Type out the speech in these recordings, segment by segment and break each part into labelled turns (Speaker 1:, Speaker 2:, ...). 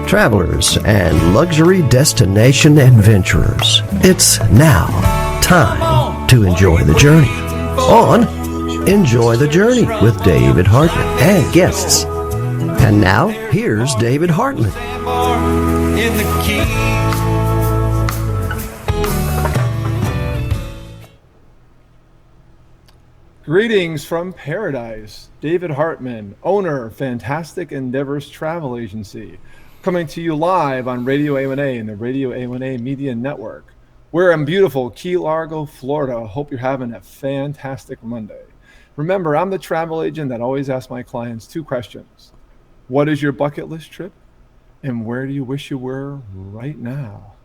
Speaker 1: travelers, and luxury destination adventurers. It's now time to enjoy the journey on Enjoy the Journey with David Hartman and guests. And now, here's David Hartman.
Speaker 2: Greetings from paradise. David Hartman, owner, Fantastic Endeavors Travel Agency, coming to you live on Radio A1A and the Radio A1A Media Network. We're in beautiful Key Largo, Florida. Hope you're having a fantastic Monday. Remember, I'm the travel agent that always asks my clients two questions. What is your bucket list trip? And where do you wish you were right now?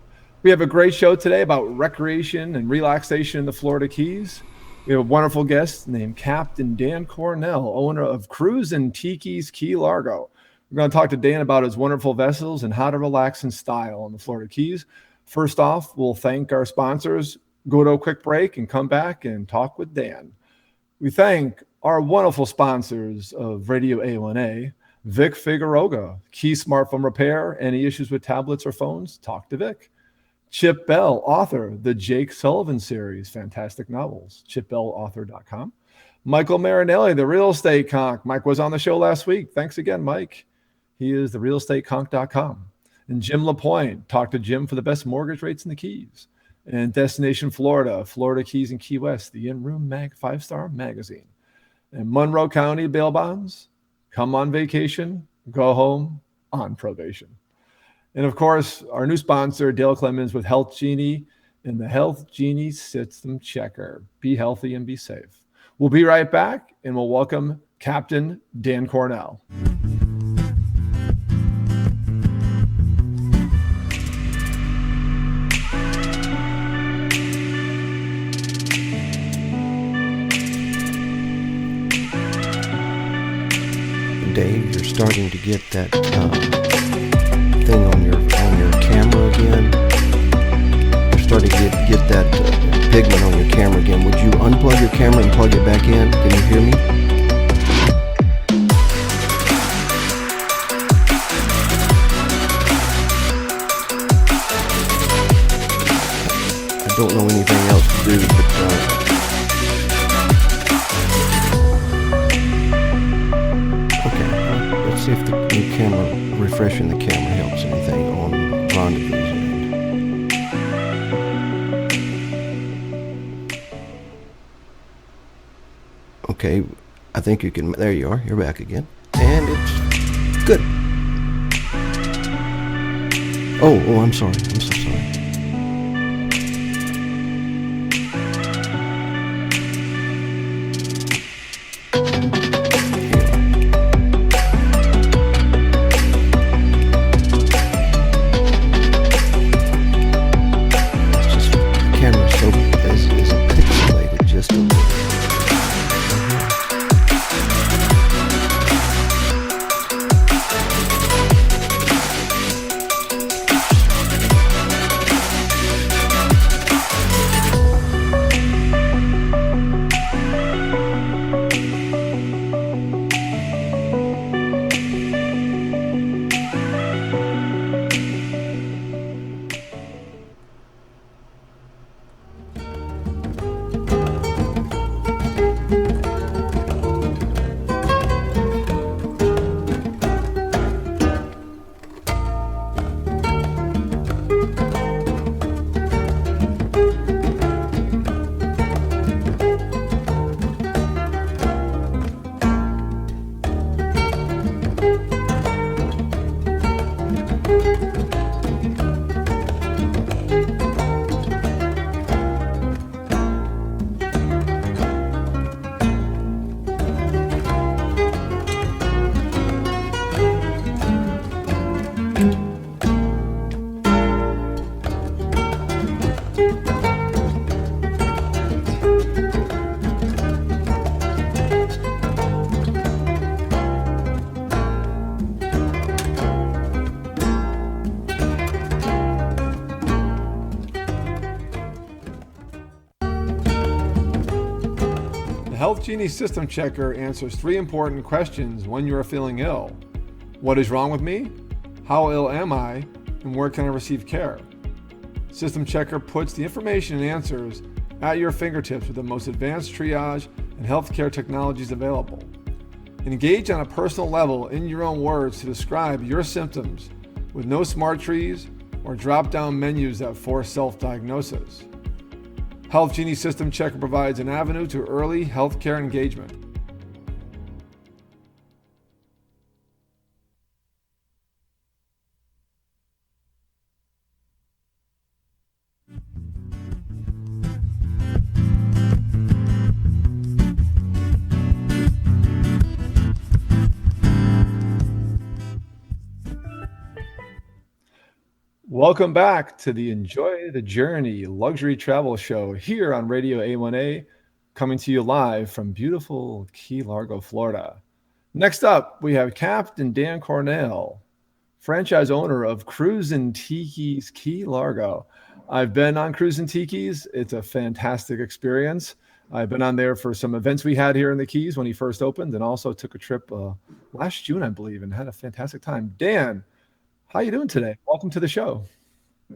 Speaker 2: We have a great show today about recreation and relaxation in the Florida Keys. We have a wonderful guest named Captain Dan Cornell, owner of Cruisin, Tikis, Key Largo. We're going to talk to Dan about his wonderful vessels and how to relax in style on the Florida Keys. First off, we'll thank our sponsors, go to a quick break, and come back and talk with Dan. We thank our wonderful sponsors of Radio A1A, Vic Figueroa, Key Smartphone Repair. Any issues with tablets or phones? Talk to Vic. Chip Bell, author, the Jake Sullivan series, fantastic novels, chipbellauthor.com. Michael Marinelli, the real estate conch. Mike was on the show last week. Thanks again, Mike. He is the realestateconch.com. And Jim LaPointe, talk to Jim for the best mortgage rates in the Keys. And Destination Florida, Florida Keys and Key West, the In-Room 5-star magazine. And Monroe County Bail Bonds, come on vacation, go home on probation. And of course, our new sponsor, Dale Clemens with Health Genie and the Health Genie System Checker. Be healthy and be safe. We'll be right back and we'll welcome Captain Dan Cornell.
Speaker 1: Dave, you're starting to get that thing on your camera again. You're starting to get that pigment on your camera again. Would you unplug your camera and plug it back in? Can you hear me? I don't know anything else to do, but see if the new camera, refreshing the camera helps anything on Rendezvous end. Okay, I think you can, there you are, you're back again. And it's good. Oh, I'm sorry, I'm so sorry.
Speaker 2: Health Genie System Checker answers 3 important questions when you are feeling ill. What is wrong with me? How ill am I, and where can I receive care? System Checker puts the information and answers at your fingertips with the most advanced triage and healthcare technologies available. Engage on a personal level in your own words to describe your symptoms with no smart trees or drop-down menus that force self-diagnosis. Health Genie System Checker provides an avenue to early healthcare engagement. Welcome back to the Enjoy the Journey luxury travel show here on Radio A1A, coming to you live from beautiful Key Largo, Florida. Next up, we have Captain Dan Cornell, franchise owner of Cruisin Tikis Key Largo. I've been on Cruisin Tikis. It's a fantastic experience. I've been on there for some events we had here in the Keys when he first opened, and also took a trip last June, I believe, and had a fantastic time. Dan, how you doing today? Welcome to the show.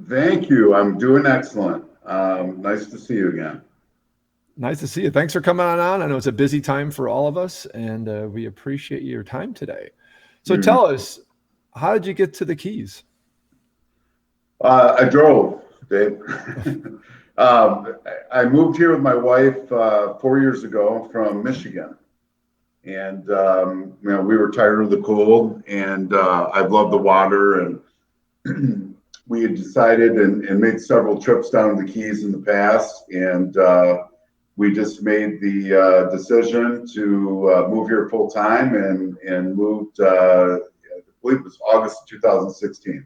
Speaker 3: Thank you. I'm doing excellent. Nice to see you again.
Speaker 2: Nice to see you. Thanks for coming on. I know it's a busy time for all of us, and we appreciate your time today. So tell us, how did you get to the Keys?
Speaker 3: I drove, Dave. I moved here with my wife 4 years ago from Michigan. And, we were tired of the cold, and I've loved the water. And we had decided and made several trips down to the Keys in the past. And we just made the decision to move here full time and moved, I believe it was August 2016.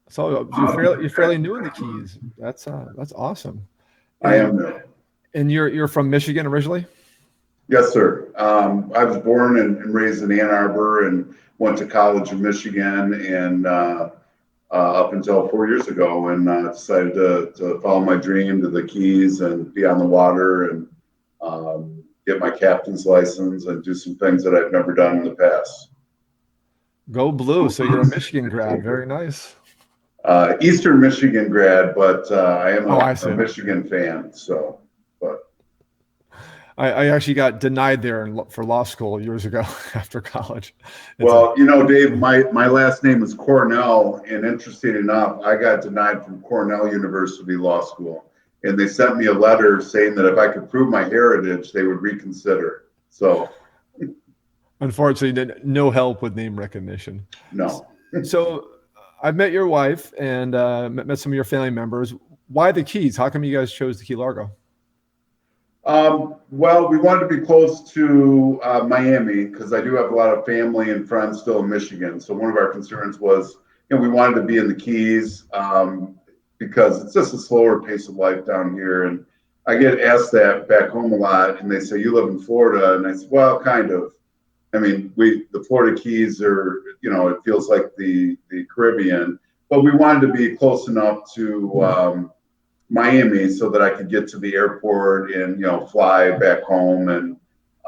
Speaker 2: So you're fairly new in the Keys. That's awesome.
Speaker 3: I am new.
Speaker 2: And you're from Michigan originally?
Speaker 3: Yes, sir. I was born and raised in Ann Arbor and went to college in Michigan, and up until 4 years ago, and decided to follow my dream to the Keys and be on the water and get my captain's license and do some things that I've never done in the past.
Speaker 2: Go Blue. So you're a Michigan grad. Very nice.
Speaker 3: Eastern Michigan grad, but I am
Speaker 2: a
Speaker 3: Michigan fan. So, but
Speaker 2: I actually got denied there for law school years ago after college.
Speaker 3: Well, Dave, my last name is Cornell, and interesting enough, I got denied from Cornell University Law School, and they sent me a letter saying that if I could prove my heritage, they would reconsider. So,
Speaker 2: unfortunately, no help with name recognition.
Speaker 3: No.
Speaker 2: So, I've met your wife and met some of your family members. Why the Keys? How come you guys chose the Key Largo?
Speaker 3: Well, we wanted to be close to Miami because I do have a lot of family and friends still in Michigan. So one of our concerns was, we wanted to be in the Keys because it's just a slower pace of life down here. And I get asked that back home a lot, and they say, "You live in Florida?" And I said, "Well, kind of. I mean, the Florida Keys are, it feels like the Caribbean, but we wanted to be close enough to Miami so that I could get to the airport and, fly back home. And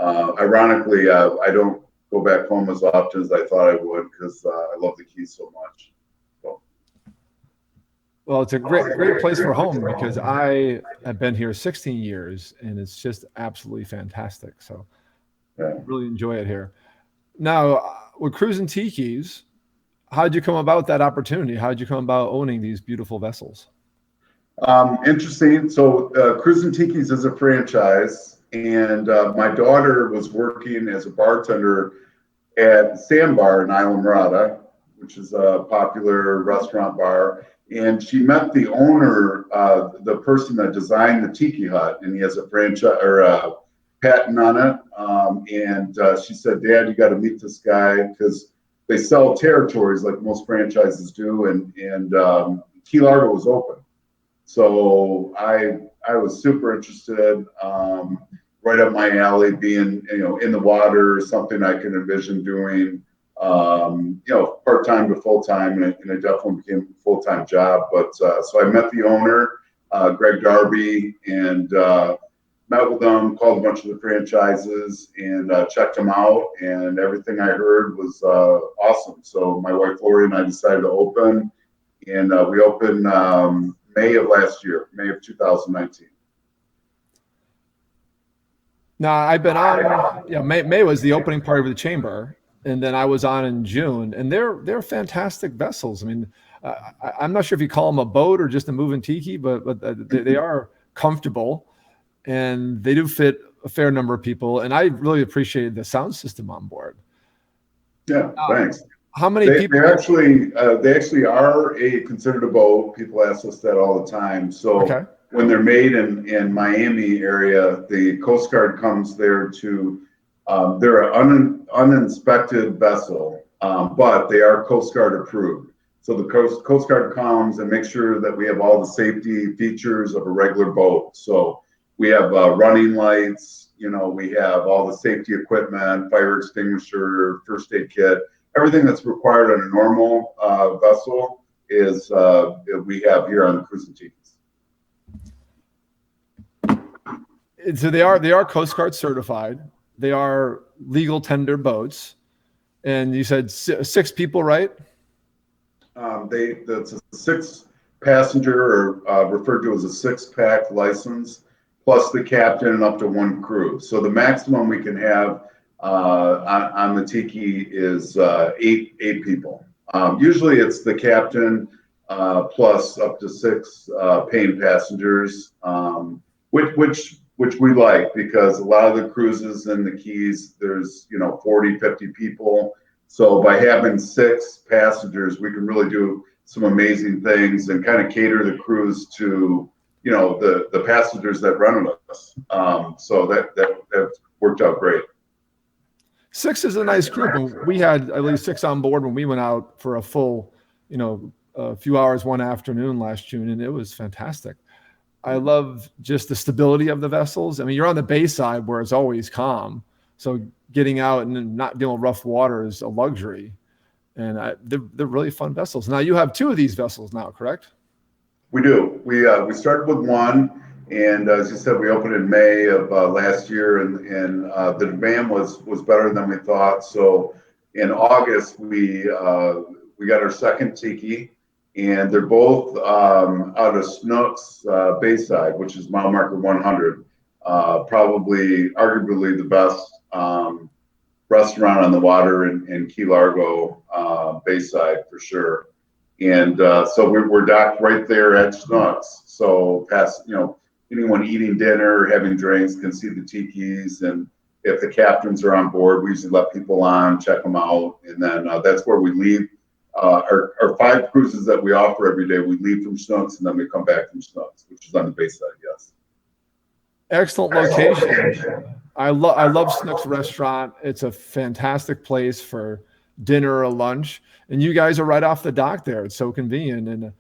Speaker 3: ironically, I don't go back home as often as I thought I would because I love the Keys so much. So.
Speaker 2: Well, it's a great place for home because I have been here 16 years and it's just absolutely fantastic. So
Speaker 3: yeah.
Speaker 2: Really enjoy it here. Now, with Cruisin Tikis, how did you come about that opportunity? How did you come about owning these beautiful vessels?
Speaker 3: Interesting. So Cruisin Tikis is a franchise, and my daughter was working as a bartender at Sandbar in Islamorada, which is a popular restaurant bar. And she met the owner, the person that designed the Tiki Hut, and he has a franchise or a patent on it. And she said, "Dad, you got to meet this guy because they sell territories like most franchises do." And Key Largo was open. So I was super interested, right up my alley, being, in the water, something I can envision doing, part-time to full-time, and it definitely became a full-time job. But so I met the owner, Greg Darby, and met with them, called a bunch of the franchises, and checked them out. And everything I heard was awesome. So my wife Lori and I decided to open, and we opened May of last year, May of 2019.
Speaker 2: Now I've been on. Yeah, May was the opening party of the chamber, and then I was on in June, and they're fantastic vessels. I mean, I'm not sure if you call them a boat or just a moving tiki, but they are comfortable, and they do fit a fair number of people. And I really appreciated the sound system on board.
Speaker 3: Yeah, thanks.
Speaker 2: How many people?
Speaker 3: They actually are considered a boat. People ask us that all the time. So
Speaker 2: Okay.
Speaker 3: when they're made in Miami area, the Coast Guard comes there to. They're an uninspected vessel, but they are Coast Guard approved. So the Coast Guard comes and makes sure that we have all the safety features of a regular boat. So we have running lights, we have all the safety equipment, fire extinguisher, first aid kit, everything that's required on a normal vessel is we have here on the Cruisin Tikis.
Speaker 2: So they are Coast Guard certified. They are legal tender boats, and you said 6 people, right?
Speaker 3: That's a 6-passenger, or referred to as a 6-pack license, plus the captain and up to 1 crew. So the maximum we can have on the Tiki is 8 people. Usually it's the captain plus up to 6 paying passengers, which we like, because a lot of the cruises in the Keys, there's 40, 50 people. So by having 6 passengers, we can really do some amazing things and kind of cater the cruise to the passengers that run with us. So that worked out great.
Speaker 2: 6 is a nice group, and we had at least 6 on board when we went out for a full, a few hours one afternoon last June, and it was fantastic. I love just the stability of the vessels. I mean, you're on the bay side where it's always calm, so getting out and not dealing with rough water is a luxury. And they're really fun vessels. Now you have 2 of these vessels now, correct?
Speaker 3: We do. We started with 1, and as you said, we opened in May of last year, and the demand was better than we thought. So in August, we got our 2nd Tiki. And they're both out of Snooks Bayside, which is mile marker 100. Probably, arguably the best restaurant on the water in Key Largo Bayside for sure. And so we're docked right there at Snooks. So past, anyone eating dinner, having drinks can see the Tikis. And if the captains are on board, we usually let people on, check them out. And then that's where we leave. Our 5 cruises that we offer every day, we leave from Snooks and then we come back from Snooks, which is on the Bayside, yes.
Speaker 2: Excellent location. I love Snooks Restaurant. It's a fantastic place for dinner or lunch. And you guys are right off the dock there. It's so convenient. And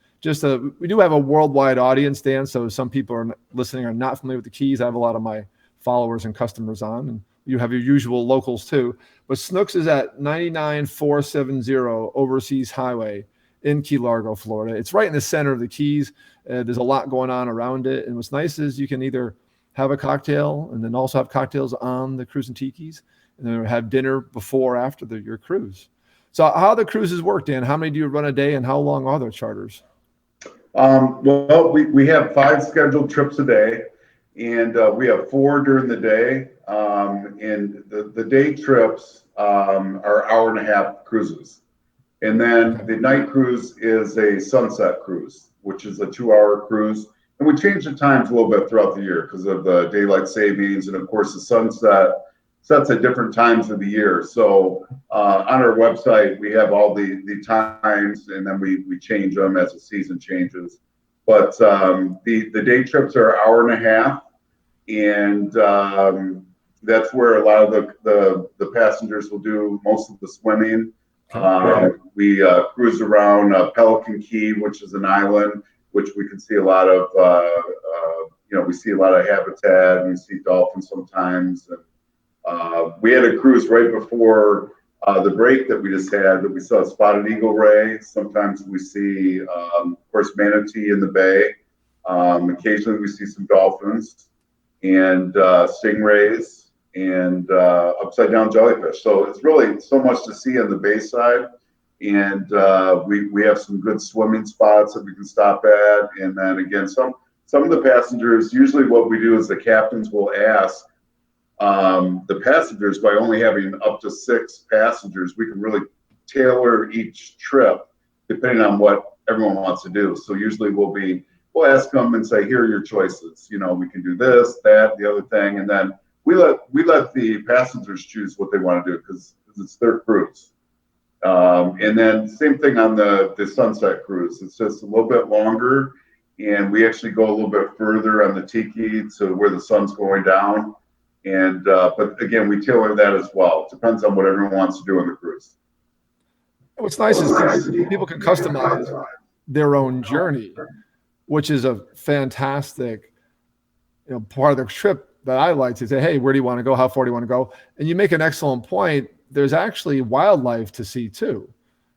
Speaker 2: we do have a worldwide audience, Dan, so some people listening are not familiar with the Keys. I have a lot of my followers and customers on, and you have your usual locals too. But Snooks is at 99470 Overseas Highway in Key Largo, Florida. It's right in the center of the Keys. There's a lot going on around it. And what's nice is you can either have a cocktail and then also have cocktails on the Cruisin Tikis, and then have dinner before or after your cruise. So how the cruises work, Dan? How many do you run a day, and how long are the charters?
Speaker 3: Well, we have 5 scheduled trips a day, and we have 4 during the day. And the day trips are hour-and-a-half cruises. And then the night cruise is a sunset cruise, which is a 2-hour cruise. And we change the times a little bit throughout the year because of the daylight savings. And of course, the sunset sets at different times of the year. So on our website, we have all the times, and then we change them as the season changes. But the day trips are hour-and-a-half. And that's where a lot of the passengers will do most of the swimming. We cruise around Pelican Key, which is an island, which we can see a lot of, we see a lot of habitat, and we see dolphins sometimes. And we had a cruise right before the break that we just had, that we saw a spotted eagle ray. Sometimes we see, of course, manatee in the bay. Occasionally we see some dolphins. and stingrays and upside down jellyfish. So it's really so much to see on the bay side. And we have some good swimming spots that we can stop at. And then again, some of the passengers, usually what we do is the captains will ask the passengers, by only having up to 6 passengers, we can really tailor each trip depending on what everyone wants to do. So usually we'll ask them and say, here are your choices. You know, we can do this, that, the other thing. And then we let the passengers choose what they want to do because it's their cruise. And then same thing on the sunset cruise. It's just a little bit longer, and we actually go a little bit further on the Tiki to where the sun's going down. And but again, we tailor that as well. It depends on what everyone wants to do on the cruise.
Speaker 2: What's nice is people can customize their own journey, which is a fantastic, part of the trip that I like to say, hey, where do you want to go? How far do you want to go? And you make an excellent point. There's actually wildlife to see too.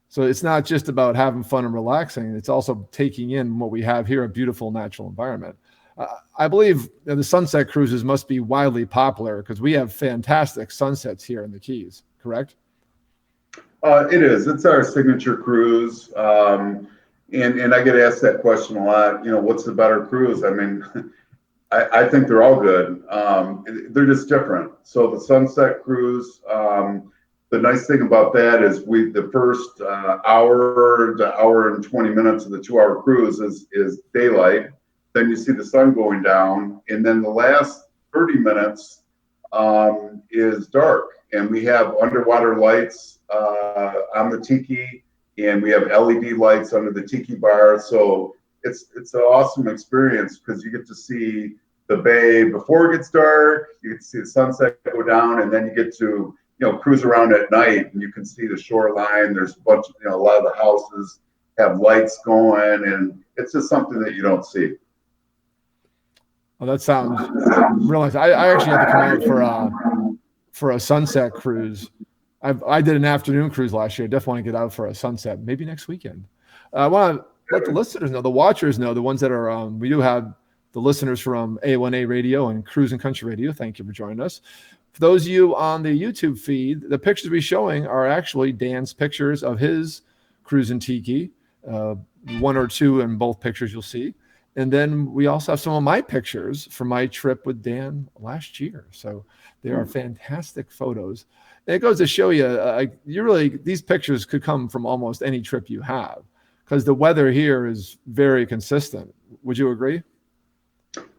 Speaker 2: So it's not just about having fun and relaxing. It's also taking in what we have here, a beautiful natural environment. I believe the sunset cruises must be widely popular because we have fantastic sunsets here in the Keys, correct?
Speaker 3: It is. It's our signature cruise. And I get asked that question a lot, what's the better cruise? I mean, I think they're all good. They're just different. So the sunset cruise, the nice thing about that is the first hour to hour and 20 minutes of the 2-hour cruise is daylight. Then you see the sun going down, and then the last 30 minutes is dark. And we have underwater lights on the Tiki, and we have LED lights under the Tiki bar. So it's an awesome experience because you get to see the bay before it gets dark. You get to see the sunset go down, and then you get to cruise around at night, and you can see the shoreline. There's a lot of the houses have lights going, and it's just something that you don't see.
Speaker 2: Well, that sounds real nice. I actually had to come out for a sunset cruise. I did an afternoon cruise last year. I definitely want to get out for a sunset, maybe next weekend. I want to let the listeners know, the watchers know, the ones that are, we do have the listeners from A1A Radio and Cruisin Country Radio. Thank you for joining us. For those of you on the YouTube feed, the pictures we're showing are actually Dan's pictures of his Cruisin Tiki. 1 or 2 in both pictures you'll see. And then we also have some of my pictures from my trip with Dan last year. So they are fantastic photos. And it goes to show you, these pictures could come from almost any trip you have because the weather here is very consistent. Would you agree?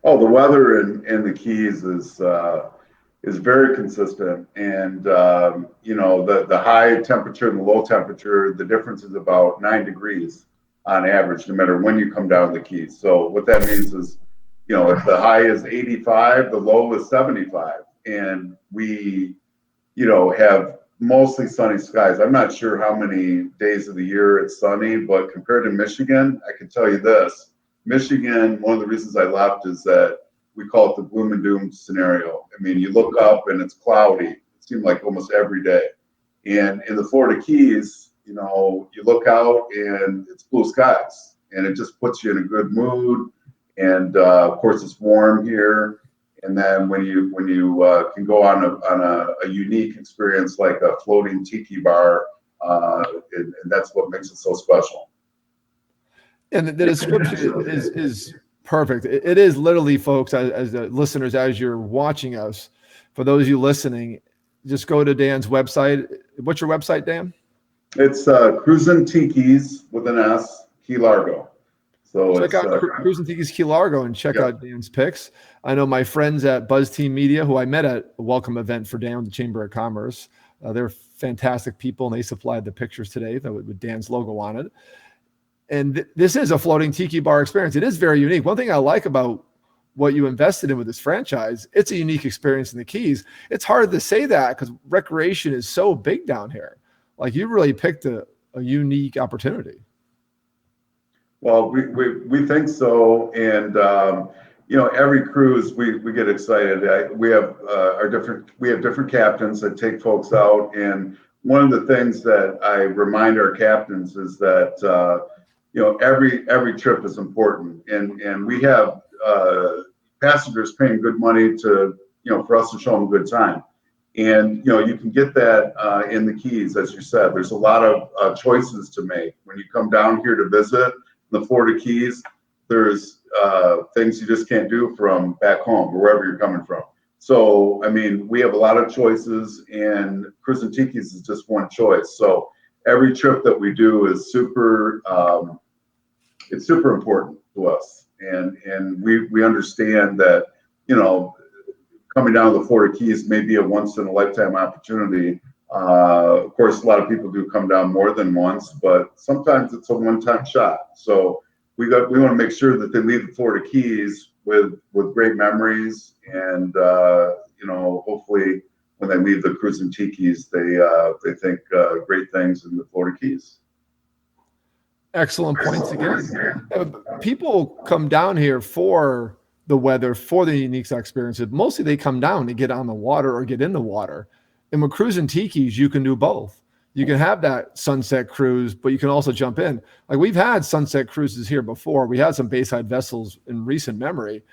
Speaker 3: Oh, the weather in the Keys is very consistent. And, the high temperature and the low temperature, the difference is about 9 degrees on average, no matter when you come down the Keys. So what that means is, if the high is 85, the low is 75. And we, have mostly sunny skies. I'm not sure how many days of the year it's sunny, but compared to Michigan, I can tell you this. Michigan, one of the reasons I left is that we call it the gloom and doom scenario. I mean, you look up and it's cloudy. It seemed like almost every day. And in the Florida Keys, you look out and it's blue skies, and it just puts you in a good mood. And of course, it's warm here. And then when you can go on a unique experience like a floating Tiki bar, and that's what makes it so special.
Speaker 2: And the description is perfect. It is literally, folks, as the listeners, as you're watching us, for those of you listening, just go to Dan's website. What's your website, Dan?
Speaker 3: It's Cruisin Tikis with an S, Key Largo. So
Speaker 2: check out Cruisin Tikis Key Largo and check out Dan's pics. I know my friends at Buzz Team Media, who I met at a welcome event for Dan with the Chamber of Commerce. They're fantastic people, and they supplied the pictures today with Dan's logo on it. And this is a floating Tiki bar experience. It is very unique. One thing I like about what you invested in with this franchise, it's a unique experience in the Keys. It's hard to say that because recreation is so big down here. Like, you really picked a unique opportunity.
Speaker 3: Well, we think so. And, every cruise we get excited. We have different captains that take folks out. And one of the things that I remind our captains is that, every trip is important. And we have, passengers paying good money to, for us to show them a good time. And, you can get that in the Keys, as you said. There's a lot of choices to make. When you come down here to visit the Florida Keys, there's things you just can't do from back home, wherever you're coming from. So, I mean, we have a lot of choices, and Cruisin Tikis is just one choice. So every trip that we do is it's super important to us. And we understand that, coming down to the Florida Keys may be a once in a lifetime opportunity. Of course, a lot of people do come down more than once, but sometimes it's a one-time shot. So we want to make sure that they leave the Florida Keys with great memories, and hopefully when they leave the Cruisin Tikis, they think great things in the Florida Keys.
Speaker 2: Excellent points again. People come down here for the weather, for the unique experiences. Mostly they come down to get on the water or get in the water. And with Cruisin Tikis, you can do both. You can have that sunset cruise, but you can also jump in. Like, we've had sunset cruises here before. We had some bayside vessels in recent memory,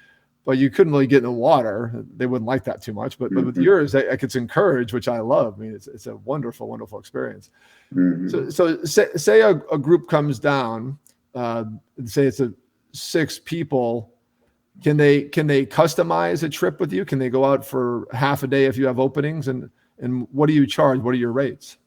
Speaker 2: but you couldn't really get in the water. They wouldn't like that too much. But with yours, it's encouraged, which I love. I mean, it's a wonderful, wonderful experience.
Speaker 3: Mm-hmm.
Speaker 2: So say a group comes down, say it's 6 people. Can they customize a trip with you? Can they go out for half a day if you have openings? And what do you charge? What are your rates?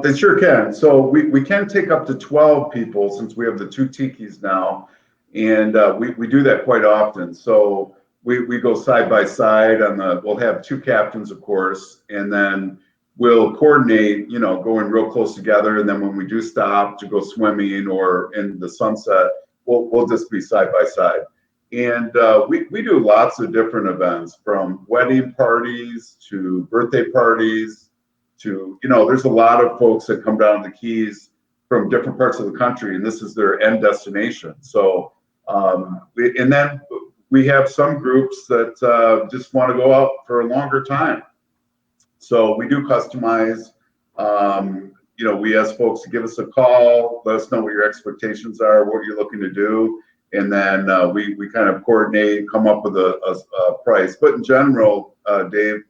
Speaker 3: They sure can. So we can take up to 12 people, since we have the 2 Tikis now. And we do that quite often. So we go side by side we'll have 2 captains, of course, and then we'll coordinate, going real close together. And then when we do stop to go swimming or in the sunset, we'll just be side by side. And we do lots of different events, from wedding parties to birthday parties to, there's a lot of folks that come down the Keys from different parts of the country, and this is their end destination. So, and then we have some groups that just want to go out for a longer time. So we do customize. We ask folks to give us a call, let us know what your expectations are, what you're looking to do, and then we kind of coordinate, come up with a price. But in general, Dave,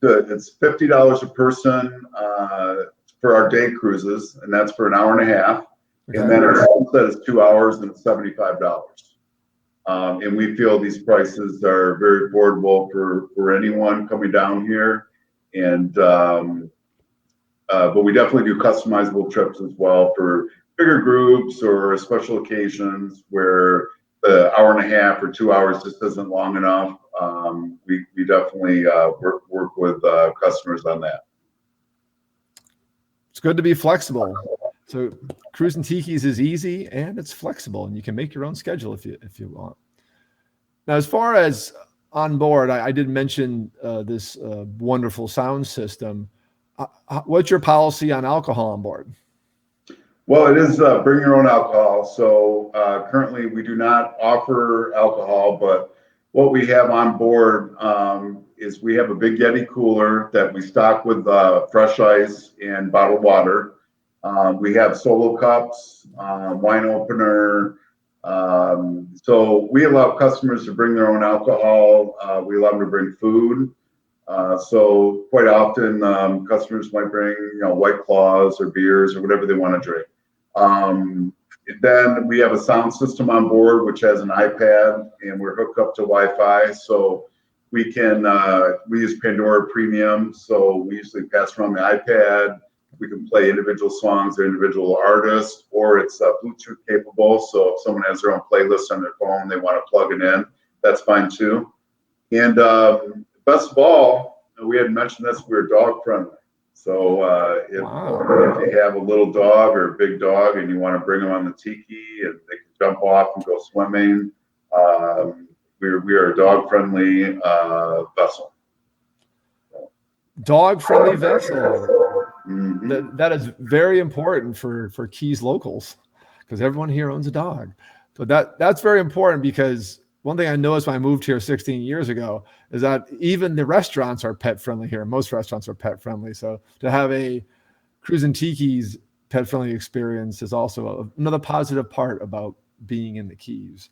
Speaker 3: it's $50 a person for our day cruises, and that's for an hour and a half. Okay. And then our sunset is 2 hours, and it's $75. And we feel these prices are very affordable for anyone coming down here. And but we definitely do customizable trips as well for bigger groups or special occasions where the hour and a half or 2 hours just isn't long enough. We definitely work with customers on that.
Speaker 2: It's good to be flexible. So Cruisin Tikis is easy and it's flexible, and you can make your own schedule if you want. Now, as far as on board, I did mention this wonderful sound system. What's your policy on alcohol on board?
Speaker 3: Well, it is bring your own alcohol. So currently we do not offer alcohol, but what we have on board is we have a big Yeti cooler that we stock with fresh ice and bottled water. We have solo cups, wine opener. So we allow customers to bring their own alcohol. We allow them to bring food. So quite often customers might bring, White Claws or beers or whatever they want to drink. Then we have a sound system on board, which has an iPad, and we're hooked up to Wi-Fi. So we can, we use Pandora Premium. So we usually pass around the iPad. We can play individual songs or individual artists, or it's Bluetooth capable. So if someone has their own playlist on their phone, they want to plug it in, that's fine too. And best of all, we had mentioned this, we're dog friendly. So if you have a little dog or a big dog and you want to bring them on the Tiki and they can jump off and go swimming, we are a dog friendly vessel.
Speaker 2: Dog friendly vessel.
Speaker 3: Mm-hmm.
Speaker 2: That is very important for Keys locals, because everyone here owns a dog. So that's very important, because one thing I noticed when I moved here 16 years ago is that even the restaurants are pet friendly here. Most restaurants are pet friendly. So to have a Cruisin Tikis pet friendly experience is also another positive part about being in the Keys.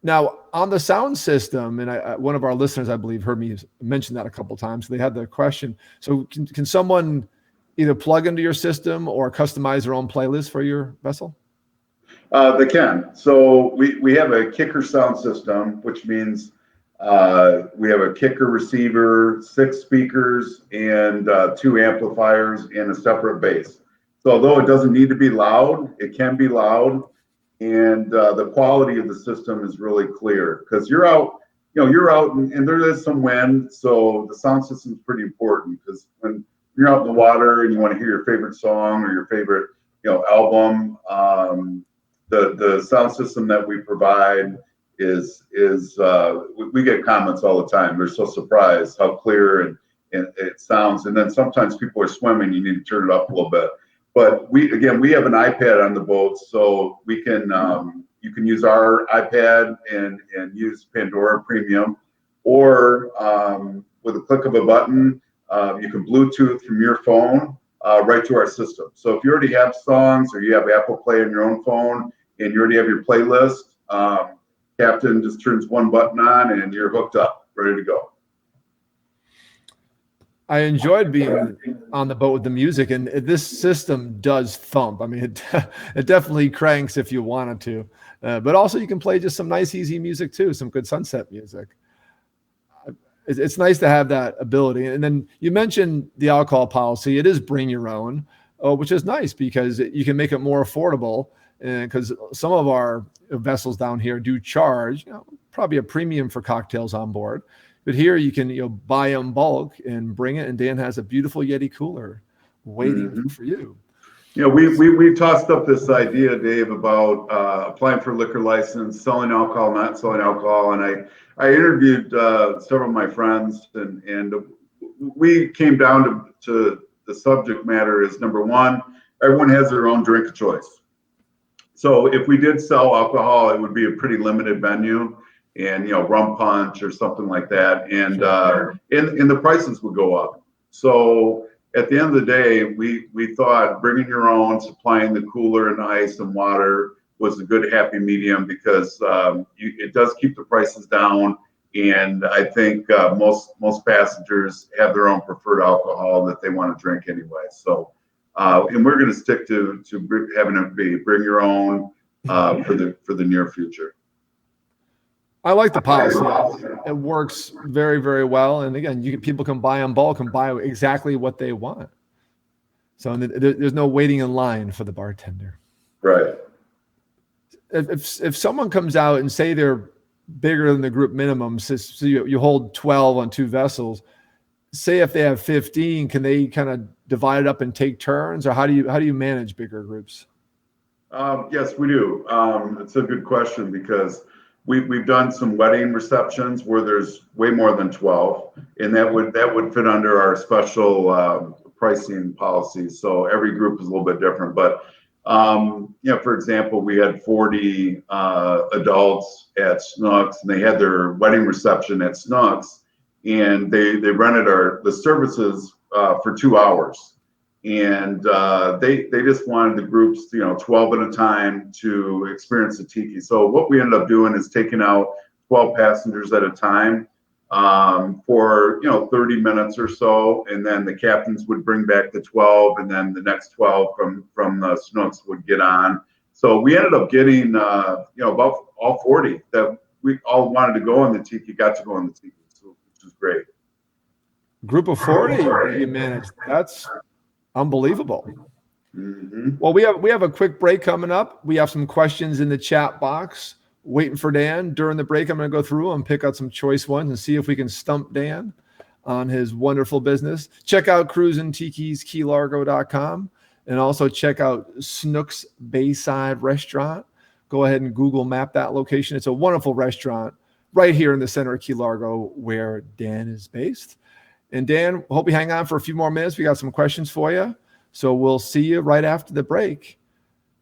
Speaker 2: Now, on the sound system, and one of our listeners, I believe, heard me mention that a couple of times. They had the question. So can someone either plug into your system or customize their own playlist for your vessel?
Speaker 3: They can. So we have a kicker sound system, which means we have a kicker receiver, 6 speakers, and 2 amplifiers, and a separate bass. So although it doesn't need to be loud, it can be loud, and the quality of the system is really clear because you're out, and there is some wind, so the sound system is pretty important because when you're out in the water and you want to hear your favorite song or your favorite, album, the sound system that we provide is we get comments all the time. They're so surprised how clear and it sounds. And then sometimes people are swimming, you need to turn it up a little bit. But we have an iPad on the boat, so we can you can use our iPad and use Pandora Premium, or with a click of a button, you can Bluetooth from your phone right to our system. So if you already have songs or you have Apple Play on your own phone and you already have your playlist, Captain just turns one button on and you're hooked up, ready to go.
Speaker 2: I enjoyed being on the boat with the music, and this system does thump. I mean, it definitely cranks if you wanted to, but also you can play just some nice, easy music too, some good sunset music. It's nice to have that ability. And then you mentioned the alcohol policy. It is bring your own, which is nice because you can make it more affordable. And because some of our vessels down here do charge, probably a premium for cocktails on board. But here you can buy in bulk and bring it. And Dan has a beautiful Yeti cooler waiting for you.
Speaker 3: We tossed up this idea, Dave, about applying for a liquor license, selling alcohol, not selling alcohol. And I interviewed several of my friends, and we came down to the subject matter is, number one, everyone has their own drink of choice. So if we did sell alcohol, it would be a pretty limited venue, and rum punch or something like that, and the prices would go up. So at the end of the day, we thought bringing your own, supplying the cooler and ice and water was a good happy medium because it does keep the prices down, and I think most passengers have their own preferred alcohol that they want to drink anyway. So and we're going to stick to having it be bring your own for the near future.
Speaker 2: I like the policy. It works very, very well. And again, people can buy in bulk and buy exactly what they want. So there's no waiting in line for the bartender.
Speaker 3: Right.
Speaker 2: If someone comes out and say they're bigger than the group minimum, so you hold 12 on 2 vessels, say if they have 15, can they kind of divide it up and take turns, or how do you manage bigger groups?
Speaker 3: Yes, we do. It's a good question because we've done some wedding receptions where there's way more than 12, and that would fit under our special pricing policy. So every group is a little bit different, but for example, we had 40 adults at Snooks, and they had their wedding reception at Snooks, and they rented the services for 2 hours. And they just wanted the groups, 12 at a time to experience the Tiki. So what we ended up doing is taking out 12 passengers at a time for 30 minutes or so, and then the captains would bring back the 12, and then the next 12 from the Snooks would get on. So we ended up getting about all 40 that we all wanted to go on the Tiki got to go on the Tiki, which was great.
Speaker 2: Group of 40 you managed. That's unbelievable.
Speaker 3: Mm-hmm.
Speaker 2: Well, we have a quick break coming up. We have some questions in the chat box waiting for Dan. During the break, I'm going to go through and pick out some choice ones and see if we can stump Dan on his wonderful business. Check out Cruisin, Tikis, KeyLargo.com, and also check out Snooks Bayside Restaurant. Go ahead and Google map that location. It's a wonderful restaurant right here in the center of Key Largo where Dan is based. And Dan, hope you hang on for a few more minutes. We got some questions for you. So we'll see you right after the break.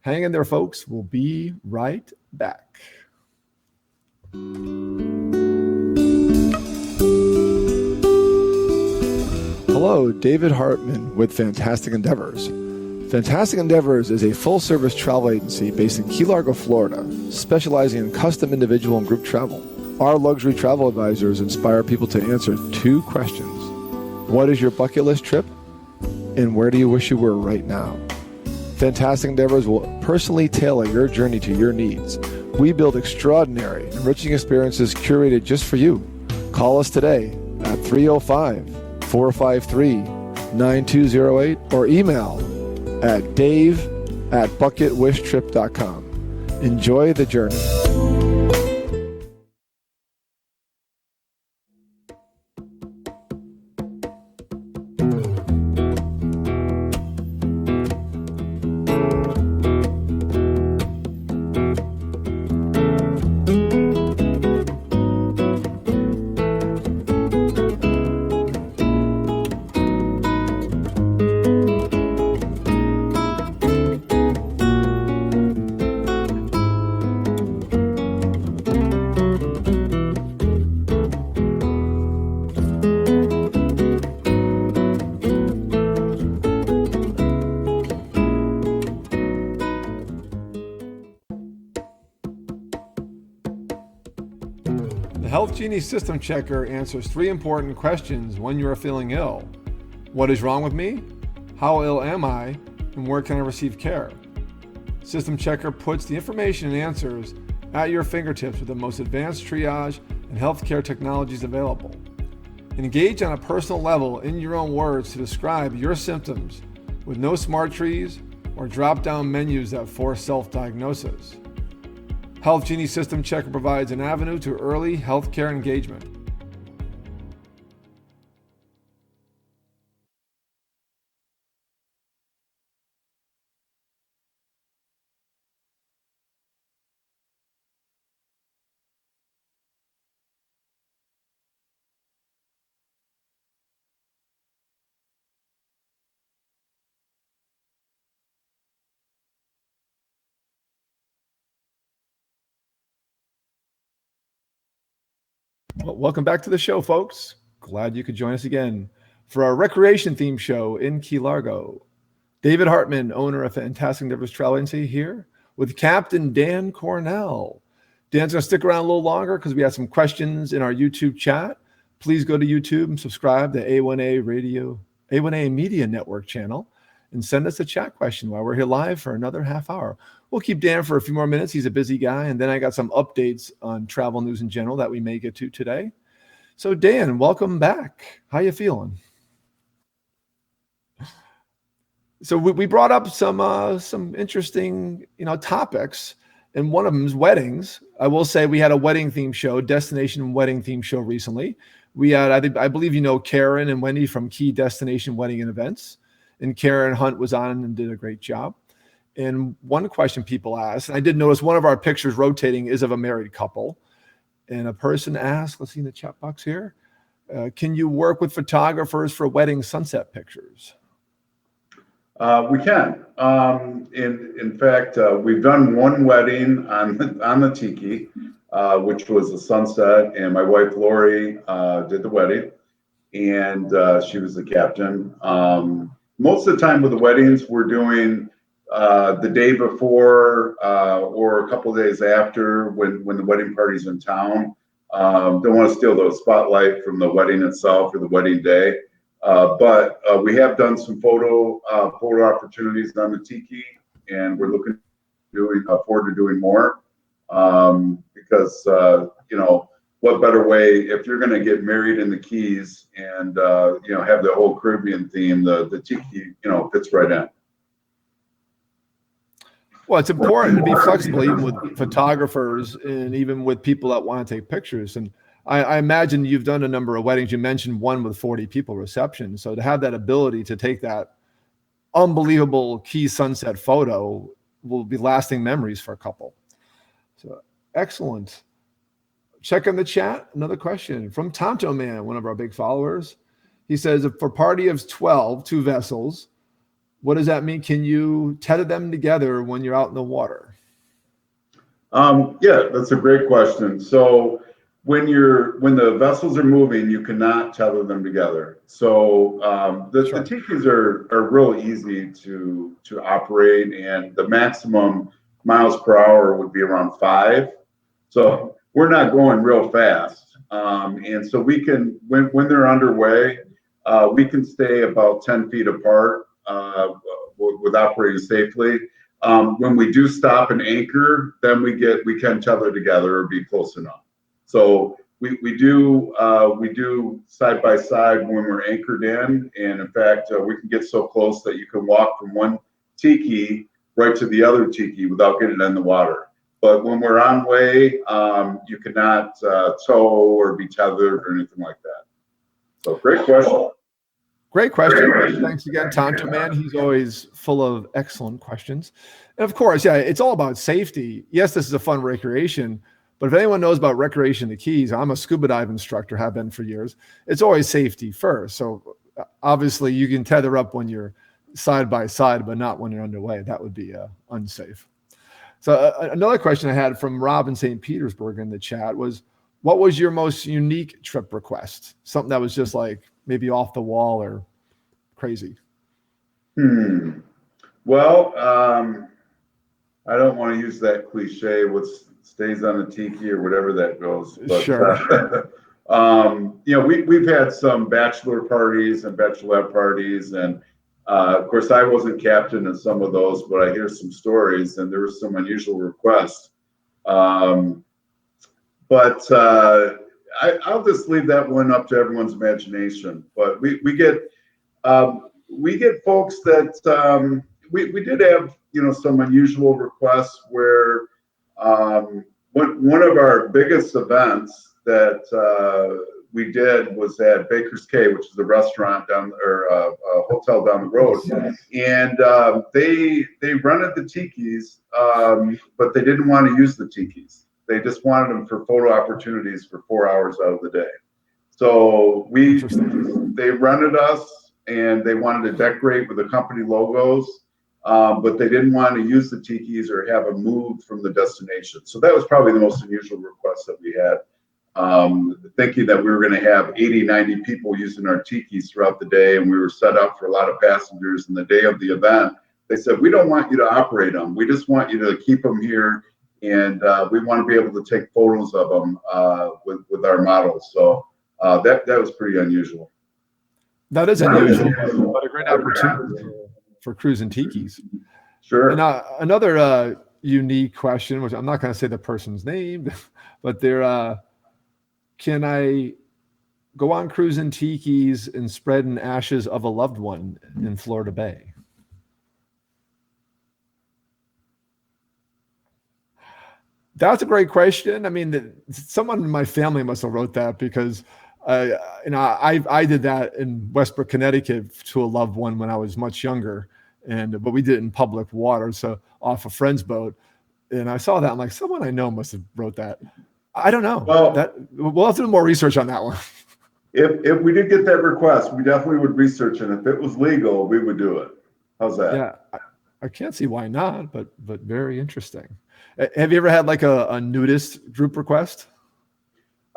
Speaker 2: Hang in there, folks. We'll be right back. Hello, David Hartman with Fantastic Endeavors. Fantastic Endeavors is a full-service travel agency based in Key Largo, Florida, specializing in custom individual and group travel. Our luxury travel advisors inspire people to answer 2 questions. What is your bucket list trip? And where do you wish you were right now? Fantastic Endeavors will personally tailor your journey to your needs. We build extraordinary, enriching experiences curated just for you. Call us today at 305-453-9208 or email at dave@bucketwishtrip.com. Enjoy the journey. The Health Genie System Checker answers 3 important questions when you are feeling ill. What is wrong with me? How ill am I? And where can I receive care? System Checker puts the information and answers at your fingertips with the most advanced triage and healthcare technologies available. Engage on a personal level in your own words to describe your symptoms with no smart trees or drop-down menus that force self-diagnosis. Health Genie System Checker provides an avenue to early healthcare engagement. Well, welcome back to the show, folks. Glad you could join us again for our recreation theme show in Key Largo. David Hartman, owner of Fantastic Endeavors Travel Agency, here with Captain Dan Cornell. Dan's going to stick around a little longer because we have some questions in our YouTube chat. Please go to YouTube and subscribe to A1A Media Network channel and send us a chat question while we're here live for another half hour. We'll keep Dan for a few more minutes. He's a busy guy. And then I got some updates on travel news in general that we may get to today. So Dan, welcome back. How you feeling? So we brought up some interesting, topics, and one of them is weddings. I will say we had a wedding theme show, destination wedding theme show recently. We had, I believe Karen and Wendy from Key Destination Wedding and Events, and Karen Hunt was on and did a great job. And one question people asked, and I did notice one of our pictures rotating is of a married couple, and a person asked, let's see in the chat box here, can you work with photographers for wedding sunset pictures?
Speaker 3: We can. In fact, we've done one wedding on the Tiki, which was a sunset, and my wife Lori did the wedding, and she was the captain. Most of the time with the weddings, we're doing the day before or a couple of days after when the wedding party's in town. Don't want to steal the spotlight from the wedding itself or the wedding day. But we have done some photo opportunities on the Tiki, and we're looking forward to doing more because what better way if you're going to get married in the Keys and have the whole Caribbean theme, the Tiki fits right in.
Speaker 2: Well, it's important to be flexible even with photographers and even with people that want to take pictures. And I imagine you've done a number of weddings. You mentioned one with 40 people reception. So to have that ability to take that unbelievable Key sunset photo will be lasting memories for a couple. So excellent. Check in the chat. Another question from Tonto Man, one of our big followers. He says, for party of 12, 2 vessels, what does that mean? Can you tether them together when you're out in the water?
Speaker 3: Yeah, that's a great question. So when the vessels are moving, you cannot tether them together. So the Tikis are real easy to operate, and the maximum miles per hour would be around 5. So we're not going real fast, and so we can when they're underway, we can stay about 10 feet apart with operating safely. When we do stop and anchor, then we can tether together or be close enough. So we do side by side when we're anchored in, and in fact, we can get so close that you can walk from one tiki right to the other tiki without getting in the water. But when we're on way, you cannot tow or be tethered or anything like that. So great question.
Speaker 2: Great question. Thanks again, Tonto Man. He's always full of excellent questions. And of course, yeah, it's all about safety. Yes, this is a fun recreation, but if anyone knows about recreation in the Keys, I'm a scuba dive instructor, have been for years. It's always safety first. So obviously you can tether up when you're side by side, but not when you're underway. That would be unsafe. So another question I had from Rob in St. Petersburg in the chat was, what was your most unique trip request? Something that was just like maybe off the wall or crazy.
Speaker 3: Well, I don't want to use that cliche, what stays on the tiki or whatever that goes. But,
Speaker 2: sure.
Speaker 3: We've had some bachelor parties and bachelorette parties, and of course, I wasn't captain in some of those, but I hear some stories, and there were some unusual requests. But I'll just leave that one up to everyone's imagination. But we get folks that we did have some unusual requests where one of our biggest events that we did was at Baker's Cay, which is a restaurant a hotel down the road, and they rented the tikis, but they didn't want to use the tikis. They just wanted them for photo opportunities for 4 hours out of the day. So they rented us, and they wanted to decorate with the company logos, but they didn't want to use the tikis or have them moved from the destination. So that was probably the most unusual request that we had. Thinking that we were going to have 80, 90 people using our tikis throughout the day, and we were set up for a lot of passengers. And the day of the event, they said, we don't want you to operate them. We just want you to keep them here, and we want to be able to take photos of them with our models. So that was pretty unusual.
Speaker 2: That is unusual, but a great opportunity for Cruisin Tikis.
Speaker 3: Sure.
Speaker 2: And another unique question, which I'm not going to say the person's name, but they're can I go on Cruisin Tikis and spread in ashes of a loved one in Florida Bay? That's a great question. I mean, someone in my family must have wrote that, because I did that in Westbrook, Connecticut to a loved one when I was much younger, but we did it in public water, so off a friend's boat. And I saw that, I'm like, someone I know must have wrote that. I don't know.
Speaker 3: Well,
Speaker 2: we'll have to do more research on that one.
Speaker 3: If we did get that request, we definitely would research it. If it was legal, we would do it. How's that?
Speaker 2: Yeah, I can't see why not, but very interesting. Have you ever had like a nudist group request?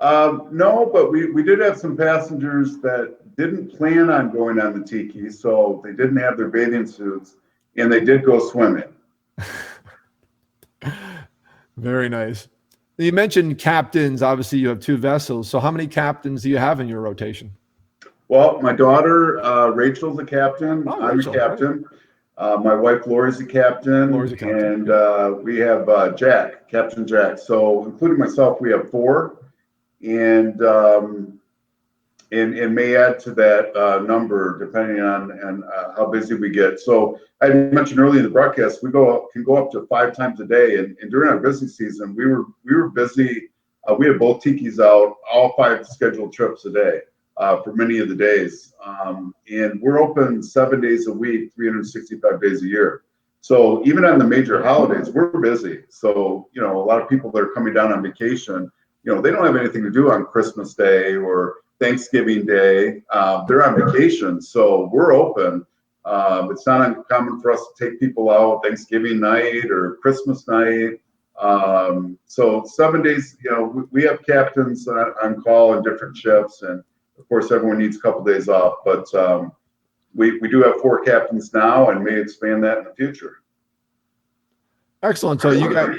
Speaker 3: No, but we did have some passengers that didn't plan on going on the tiki, so they didn't have their bathing suits, and they did go swimming.
Speaker 2: Very nice. You mentioned captains. Obviously, you have 2 vessels. So how many captains do you have in your rotation?
Speaker 3: Well, my daughter, Rachel's a captain.
Speaker 2: Oh,
Speaker 3: I'm a captain. Right. My wife, Lori's a captain. And we have Jack, Captain Jack. So including myself, we have 4. And may add to that number depending on how busy we get. So I mentioned earlier in the broadcast, can go up to 5 times a day. And during our busy season, we were busy. We had both tikis out, all 5 scheduled trips a day for many of the days. And we're open 7 days a week, 365 days a year. So even on the major holidays, we're busy. So, a lot of people that are coming down on vacation, they don't have anything to do on Christmas Day or Thanksgiving Day. They're on vacation, so we're open. It's not uncommon for us to take people out Thanksgiving night or Christmas night. So 7 days, we have captains on call in different shifts, and of course everyone needs a couple days off, but we do have 4 captains now and may expand that in the future.
Speaker 2: Excellent. So you guys,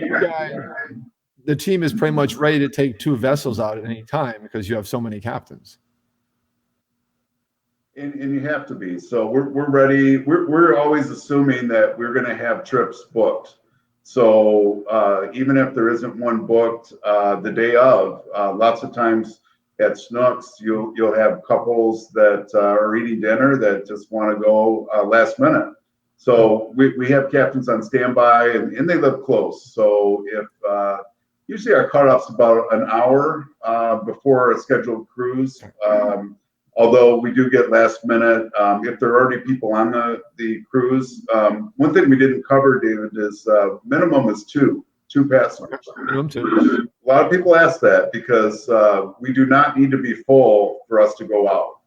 Speaker 2: the team is pretty much ready to take 2 vessels out at any time because you have so many captains.
Speaker 3: And you have to be. So we're ready. We're always assuming that we're going to have trips booked. So even if there isn't one booked the day of, lots of times at Snooks, you'll have couples that are eating dinner that just want to go last minute. So we have captains on standby, and they live close. So if usually our cutoff's about an hour before a scheduled cruise. Although we do get last minute, if there are already people on the cruise. One thing we didn't cover, David, is minimum is two passengers.
Speaker 2: Minimum 2.
Speaker 3: A lot of people ask that because we do not need to be full for us to go out.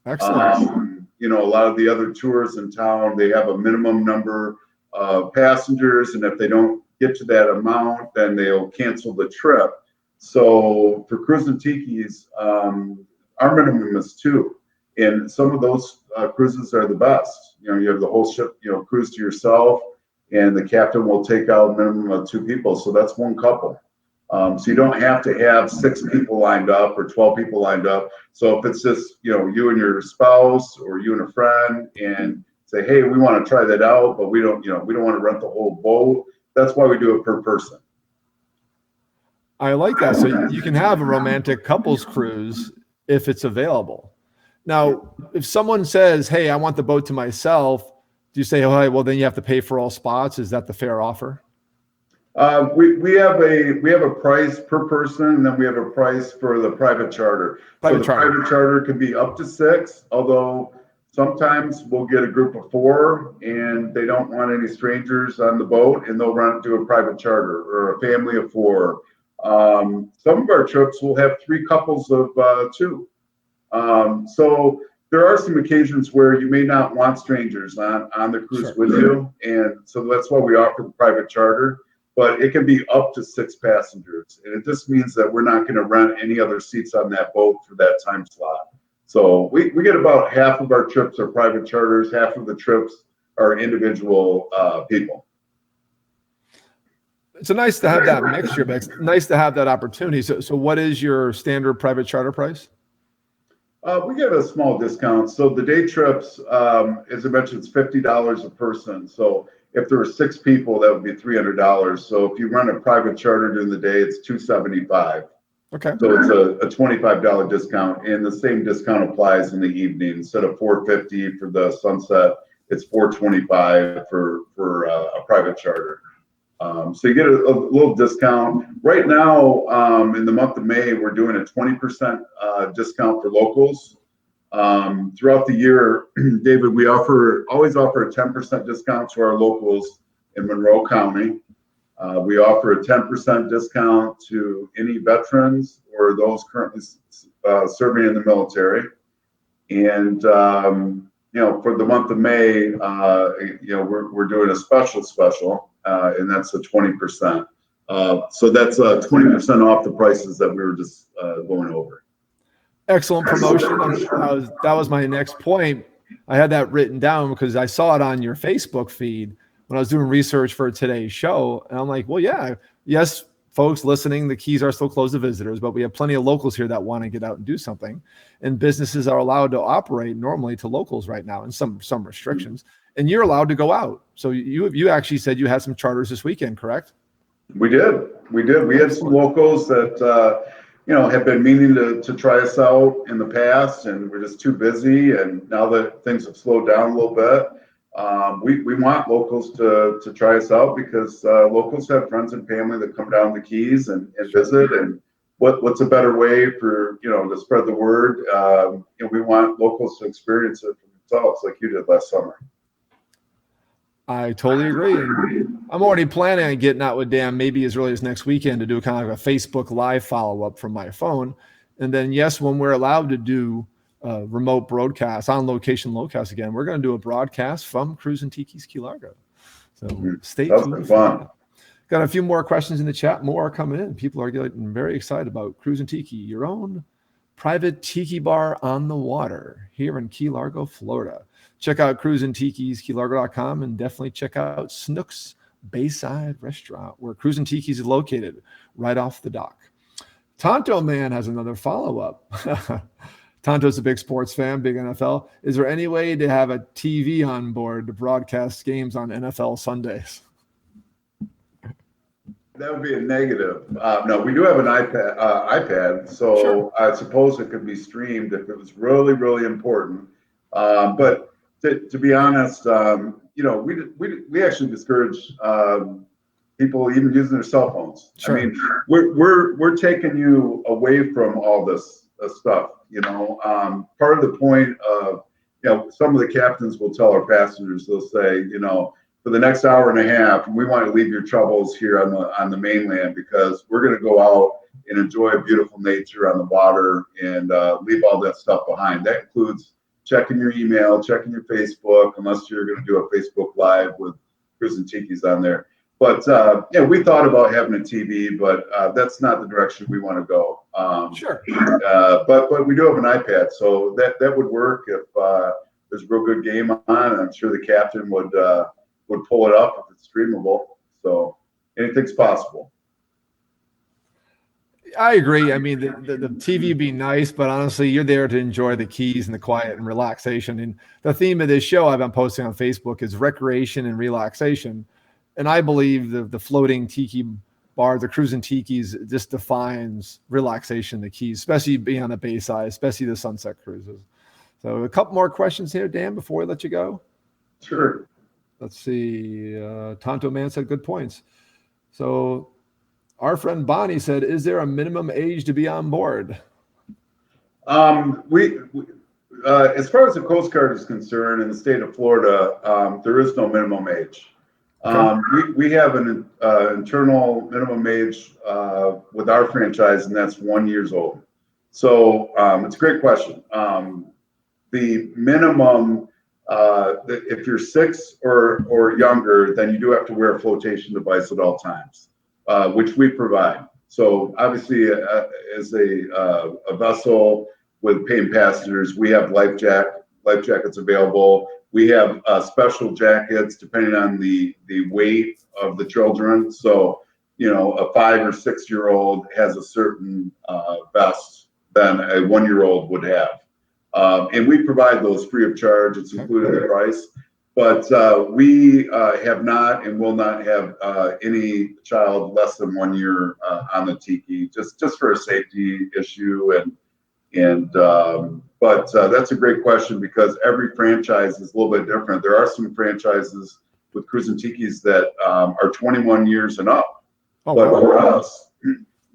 Speaker 2: Excellent.
Speaker 3: A lot of the other tours in town, they have a minimum number of passengers, and if they don't get to that amount, then they'll cancel the trip. So for Cruisin Tikis, our minimum is 2, and some of those cruises are the best. You have the whole ship, cruise to yourself, and the captain will take out a minimum of 2 people. So that's one couple. So you don't have to have 6 people lined up or 12 people lined up. So if it's just, you and your spouse or you and a friend and say, hey, we want to try that out, but we don't want to rent the whole boat. That's why we do it per person.
Speaker 2: I like that. So you can have a romantic couples cruise if it's available. Now, if someone says, hey, I want the boat to myself, do you say, oh, well, then you have to pay for all spots? Is that the fair offer?
Speaker 3: We have a price per person, and then we have a price for the private charter. Private charter can be up to 6, although sometimes we'll get a group of 4 and they don't want any strangers on the boat, and they'll do a private charter, or a family of 4. Some of our trips will have 3 couples of 2. So there are some occasions where you may not want strangers on the cruise with you, and so that's why we offer the private charter. But it can be up to 6 passengers, and it just means that we're not going to rent any other seats on that boat for that time slot. So we get about half of our trips are private charters, half of the trips are individual people.
Speaker 2: It's nice to have that mixture, but it's nice to have that opportunity. So what is your standard private charter price?
Speaker 3: We get a small discount. So the day trips, as I mentioned, it's $50 a person. So if there were 6 people, that would be $300. So if you run a private charter during the day, it's $275.
Speaker 2: Okay.
Speaker 3: So it's a $25 discount, and the same discount applies in the evening. Instead of $450 for the sunset, it's $425 for a private charter. So you get a little discount. Right now, in the month of May, we're doing a 20% discount for locals. Throughout the year, David, we always offer a 10% discount to our locals in Monroe County. We offer a 10% discount to any veterans or those currently serving in the military. And for the month of May, we're doing a special, and that's a 20%. So that's 20% off the prices that we were just going over.
Speaker 2: Excellent promotion. That was my next point. I had that written down because I saw it on your Facebook feed when I was doing research for today's show. And I'm like, well, yes, folks listening, the Keys are still closed to visitors, but we have plenty of locals here that want to get out and do something. And businesses are allowed to operate normally to locals right now, and some restrictions. And you're allowed to go out. So you actually said you had some charters this weekend, correct?
Speaker 3: We did. We had some locals that have been meaning to try us out in the past, and we're just too busy. And now that things have slowed down a little bit, we want locals to try us out, because locals have friends and family that come down the Keys and visit. And what's a better way for to spread the word? We want locals to experience it for themselves, like you did last summer.
Speaker 2: I totally agree. And I'm already planning on getting out with Dan maybe as early as next weekend to do kind of a Facebook Live follow-up from my phone. And then, yes, when we're allowed to do remote broadcasts, on location locasts again, we're going to do a broadcast from Cruisin Tikis Key Largo. So stay tuned for that. Got a few more questions in the chat. More are coming in. People are getting very excited about Cruisin Tiki, your own private tiki bar on the water here in Key Largo, Florida. Check out Cruisin Tiki's, keylargo.com, and definitely check out Snook's Bayside Restaurant, where Cruisin Tiki's is located right off the dock. Tonto Man has another follow-up. Tonto's a big sports fan, big NFL. Is there any way to have a TV on board to broadcast games on NFL Sundays?
Speaker 3: That would be a negative. No, we do have an iPad, so
Speaker 2: Sure.
Speaker 3: I suppose it could be streamed if it was really, really important. But to be honest, we actually discourage people even using their cell phones.
Speaker 2: Sure.
Speaker 3: I mean, we're taking you away from all this stuff. Part of the point of some of the captains will tell our passengers, they'll say, for the next hour and a half, we want to leave your troubles here on the mainland, because we're going to go out and enjoy beautiful nature on the water and leave all that stuff behind. That includes checking your email, checking your Facebook, unless you're going to do a Facebook Live with Cruisin Tiki's on there. But we thought about having a TV, but that's not the direction we want to go.
Speaker 2: Sure.
Speaker 3: But we do have an iPad, so that would work if there's a real good game on. I'm sure the captain would pull it up if it's streamable. So anything's possible.
Speaker 2: I agree. I mean, the TV would be nice, but honestly, you're there to enjoy the Keys and the quiet and relaxation. And the theme of this show I've been posting on Facebook is recreation and relaxation. And I believe the floating tiki bar, the Cruisin Tiki's, just defines relaxation in the Keys, especially being on the Bayside, especially the sunset cruises. So a couple more questions here, Dan, before we let you go.
Speaker 3: Sure. Let's
Speaker 2: see. Tonto Man said good points. So our friend Bonnie said, is there a minimum age to be on board?
Speaker 3: We as far as the Coast Guard is concerned in the state of Florida, there is no minimum age. Okay. We have an internal minimum age with our franchise, and that's 1 year old. So it's a great question. The minimum, if you're 6 or younger, then you do have to wear a flotation device at all times, which we provide. So obviously, as a vessel with paying passengers, we have life jackets available. We have special jackets depending on the weight of the children. So, a 5 or 6 year old has a certain vest than a 1 year old would have. And we provide those free of charge. It's included in the price. But we have not and will not have any child less than 1 year on the Tiki, just for a safety issue. But that's a great question, because every franchise is a little bit different. There are some franchises with Cruisin Tiki's that are 21 years and up. Oh, but wow. For us,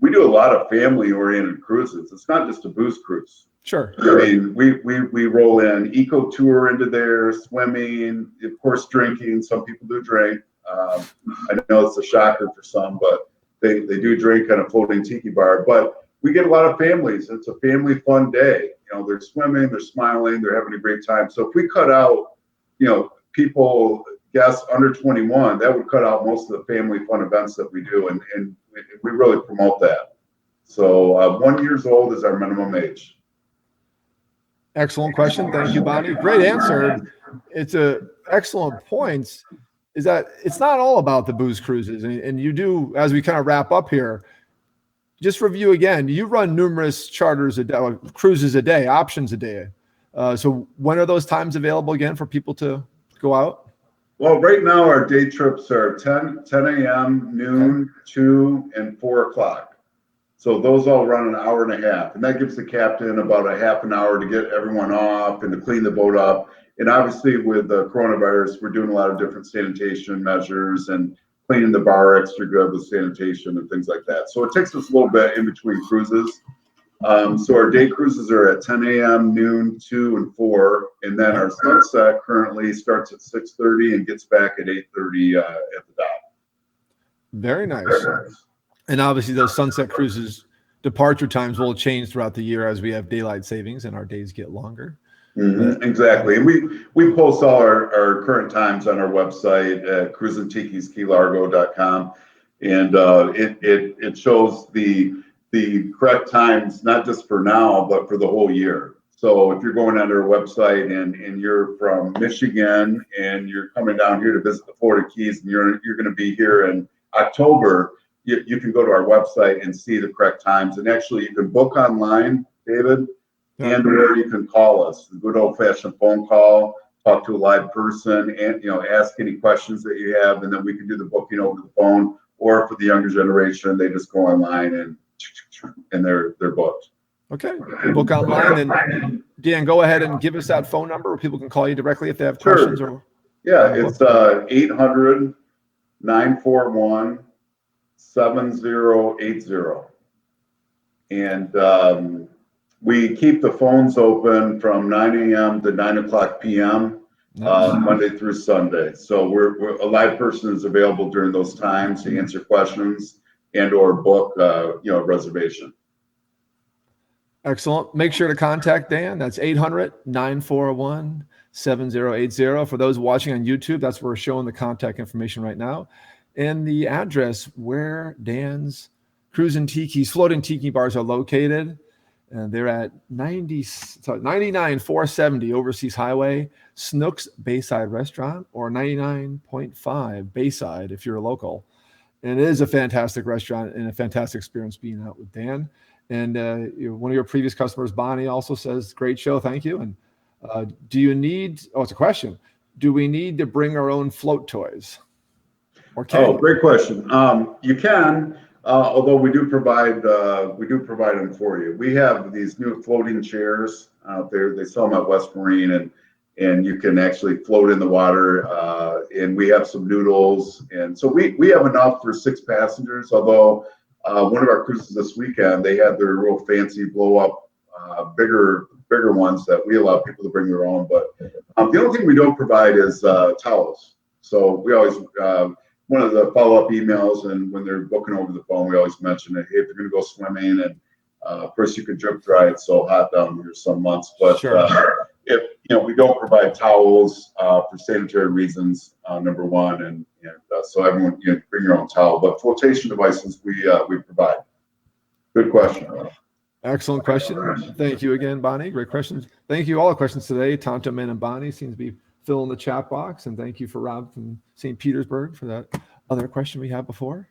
Speaker 3: we do a lot of family-oriented cruises. It's not just a booze cruise.
Speaker 2: Sure.
Speaker 3: I mean, we roll in eco tour into there, swimming, of course, drinking. Some people do drink. I know it's a shocker for some, but they do drink on a floating tiki bar. But we get a lot of families. It's a family fun day. They're swimming, they're smiling, they're having a great time. So if we cut out, people, guests under 21, that would cut out most of the family fun events that we do, and we really promote that. So 1 year old is our minimum age.
Speaker 2: Excellent question. Thank you, Bonnie. Great answer. It's excellent points. Is that it's not all about the booze cruises, and you do, as we kind of wrap up here, just review again. You run numerous charters a day, cruises a day, options a day. So when are those times available again for people to go out?
Speaker 3: Well, right now our day trips are 10 a.m., noon, 2, and 4 o'clock. So those all run an hour and a half, and that gives the captain about a half an hour to get everyone off and to clean the boat up. And obviously with the coronavirus, we're doing a lot of different sanitation measures and cleaning the bar extra good with sanitation and things like that. So it takes us a little bit in between cruises. So our day cruises are at 10 a.m., noon, 2, and 4. And then our sunset currently starts at 6:30 and gets back at 8:30 at the dock.
Speaker 2: Very nice. And obviously those sunset cruises departure times will change throughout the year as we have daylight savings and our days get longer.
Speaker 3: Mm-hmm, exactly. And we post all our current times on our website at cruisintikis, keylargo.com. And it shows the correct times, not just for now, but for the whole year. So if you're going on their website and you're from Michigan and you're coming down here to visit the Florida Keys and you're going to be here in October, you can go to our website and see the correct times. And actually, you can book online, David, and or you can call us. The good old-fashioned phone call, talk to a live person, and ask any questions that you have, and then we can do the booking over the phone. Or for the younger generation, they just go online and they're booked.
Speaker 2: Okay. Book online. And Dan, go ahead and give us that phone number where people can call you directly if they have questions. Or
Speaker 3: it's 800-941-7080. And we keep the phones open from 9 a.m. to 9 o'clock p.m. Monday through Sunday. So we're a live person is available during those times to answer questions and or book a reservation.
Speaker 2: Excellent. Make sure to contact Dan. That's 800-941-7080. For those watching on YouTube, that's where we're showing the contact information right now. And the address where Dan's Cruisin Tikis, floating tiki bars are located. And they're at 99-470 Overseas Highway, Snooks Bayside Restaurant, or 99.5 Bayside if you're a local. And it is a fantastic restaurant and a fantastic experience being out with Dan. And one of your previous customers, Bonnie, also says, great show, thank you. And do you need, it's a question, do we need to bring our own float toys? Or can
Speaker 3: great question. You can, although we do provide them for you. We have these new floating chairs out there. They sell them at West Marine, and you can actually float in the water. And we have some noodles. And so we have enough for 6 passengers, although one of our cruises this weekend, they had their real fancy blow up, bigger ones that we allow people to bring their own. But the only thing we don't provide is towels. So we always, one of the follow-up emails and when they're booking over the phone, we always mention that, hey, if you're going to go swimming, and of course you could drip dry, it's so hot down here some months, but if we don't provide towels for sanitary reasons, number one, and so everyone bring your own towel, but flotation devices we provide. Good question.
Speaker 2: Excellent question. Thank you again, Bonnie. Great questions. Thank you all the questions today. Tonto Man and Bonnie seem to be filling the chat box, and thank you for Rob from St. Petersburg for that other question we had before.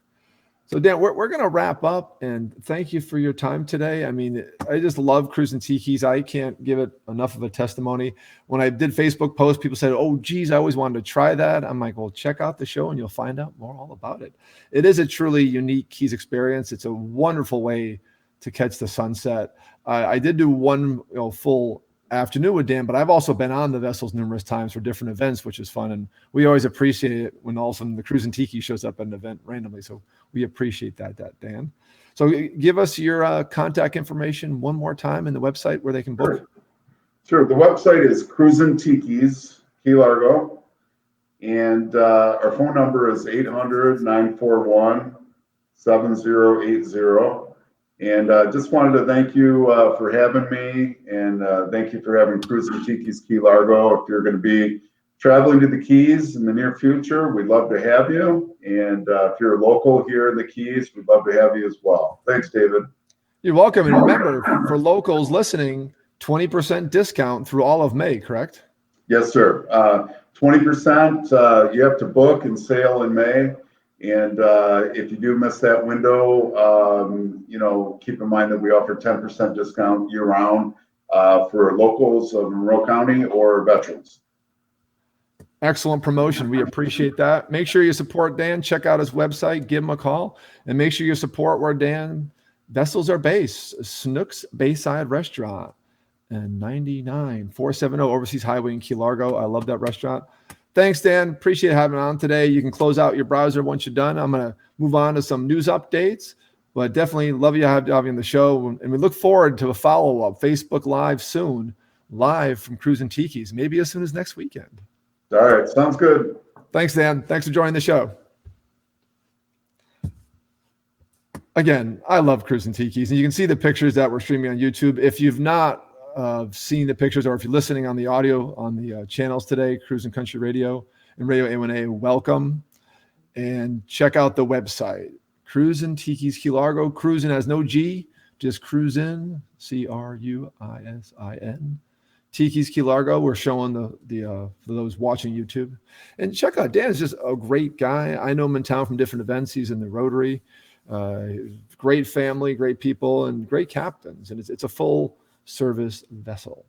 Speaker 2: So Dan, we're going to wrap up, and thank you for your time today. I mean, I just love Cruisin Tikis. I can't give it enough of a testimony. When I did Facebook posts, people said, oh, geez, I always wanted to try that. I'm like, well, check out the show and you'll find out more all about it. It is a truly unique Keys experience. It's a wonderful way to catch the sunset. I did do one full afternoon with Dan, but I've also been on the vessels numerous times for different events, which is fun. And we always appreciate it when all of a sudden the Cruisin Tiki shows up at an event randomly. So we appreciate that, Dan. So give us your contact information one more time and the website where they can book.
Speaker 3: Sure. The website is Cruisin Tikis, Key Largo. And our phone number is 800-941-7080. And just wanted to thank you for having me, and thank you for having Cruisin Tikis Key Largo. If you're going to be traveling to the Keys in the near future, we'd love to have you. And if you're local here in the Keys, we'd love to have you as well. Thanks, David.
Speaker 2: You're welcome. And remember, for locals listening, 20% discount through all of May, correct?
Speaker 3: Yes, sir. 20%. You have to book and sail in May. And if you do miss that window, keep in mind that we offer 10% discount year-round for locals of Monroe County or veterans.
Speaker 2: Excellent promotion. We appreciate that. Make sure you support Dan. Check out his website. Give him a call. And make sure you support where Dan vessels are based. Snooks Bayside Restaurant and 99-470 Overseas Highway in Key Largo. I love that restaurant. Thanks, Dan. Appreciate having on today. You can close out your browser once you're done. I'm going to move on to some news updates, but definitely love you having you on the show. And we look forward to a follow-up Facebook Live soon, live from Cruisin Tikis, maybe as soon as next weekend.
Speaker 3: All right. Sounds good.
Speaker 2: Thanks, Dan. Thanks for joining the show. Again, I love Cruisin Tikis, and you can see the pictures that we're streaming on YouTube. If you've not seen the pictures, or if you're listening on the audio on the channels today, Cruisin Country Radio and Radio A1A, welcome. And check out the website, Cruisin, Tikis, Key Largo. Cruisin has no G, just Cruisin, Cruisin. Tikis, Key Largo. We're showing the for those watching YouTube. And check out Dan is just a great guy. I know him in town from different events. He's in the Rotary. Great family, great people, and great captains. And it's a full service vessel.